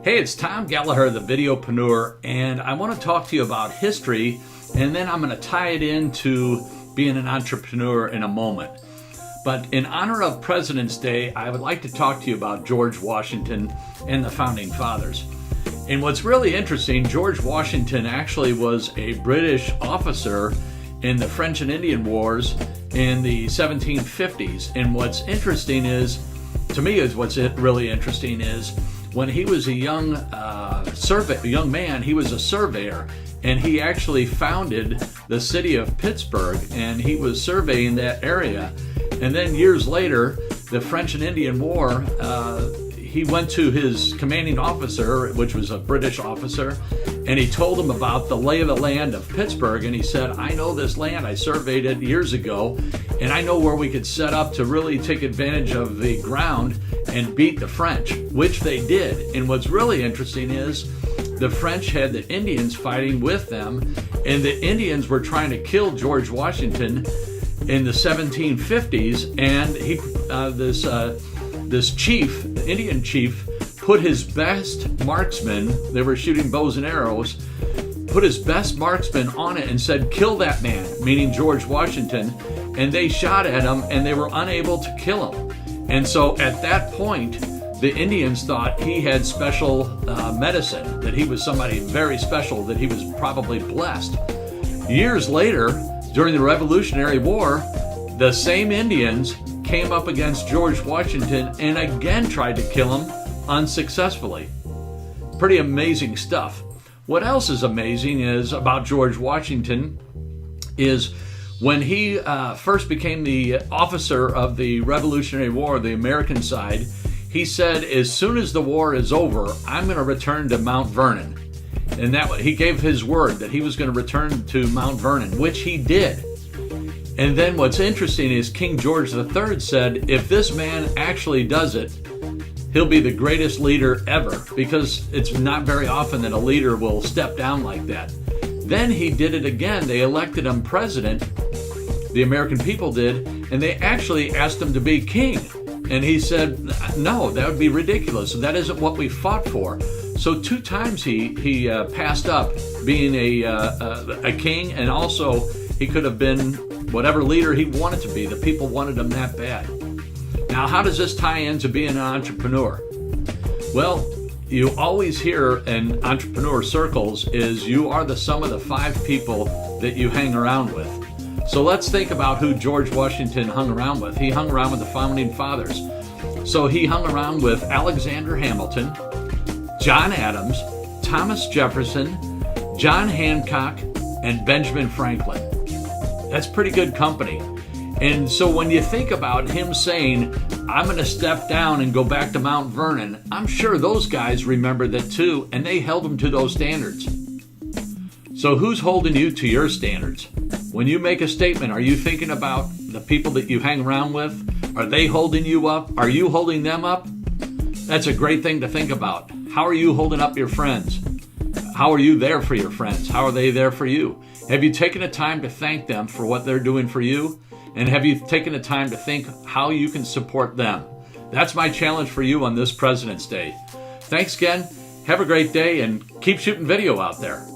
Hey, it's Tom Gallagher, the Videopreneur, and I want to talk to you about history, and then I'm going to tie it into being an entrepreneur in a moment. But in honor of President's Day, I would like to talk to you about George Washington and the Founding Fathers. And what's really interesting, George Washington actually was a British officer in the French and Indian Wars in the 1750s. And what's interesting is, to me, really interesting is, when he was a young man, he was a surveyor, and he actually founded the city of Pittsburgh, and he was surveying that area. And then years later, the French and Indian War, he went to his commanding officer, which was a British officer, and he told him about the lay of the land of Pittsburgh. And he said, I know this land, I surveyed it years ago, and I know where we could set up to really take advantage of the ground and beat the French, which they did. And what's really interesting is the French had the Indians fighting with them, and the Indians were trying to kill George Washington in the 1750s, and this chief, Indian chief, put his best marksman, they were shooting bows and arrows, put his best marksman on it and said, kill that man, meaning George Washington, and they shot at him and they were unable to kill him. And so at that point, the Indians thought he had special medicine, that he was somebody very special, that he was probably blessed. Years later, during the Revolutionary War, the same Indians came up against George Washington and again tried to kill him unsuccessfully. Pretty amazing stuff. What else is amazing is about George Washington is when he first became the officer of the Revolutionary War, the American side, he said, as soon as the war is over, I'm going to return to Mount Vernon. And that he gave his word that he was going to return to Mount Vernon, which he did. And then what's interesting is King George III said, if this man actually does it, he'll be the greatest leader ever, because it's not very often that a leader will step down like that. Then he did it again. They elected him president, the American people did, and they actually asked him to be king. And he said, no, that would be ridiculous. That isn't what we fought for. So 2 times he passed up being a king, and also he could have been whatever leader he wanted to be. The people wanted him that bad. Now, how does this tie into being an entrepreneur? Well, you always hear in entrepreneur circles is you are the sum of the 5 people that you hang around with. So let's think about who George Washington hung around with. He hung around with the Founding Fathers. So he hung around with Alexander Hamilton, John Adams, Thomas Jefferson, John Hancock, and Benjamin Franklin. That's pretty good company. And so when you think about him saying, I'm going to step down and go back to Mount Vernon, I'm sure those guys remember that too, and they held him to those standards. So who's holding you to your standards? When you make a statement, are you thinking about the people that you hang around with? Are they holding you up? Are you holding them up? That's a great thing to think about. How are you holding up your friends? How are you there for your friends? How are they there for you? Have you taken the time to thank them for what they're doing for you? And have you taken the time to think how you can support them? That's my challenge for you on this President's Day. Thanks again. Have a great day and keep shooting video out there.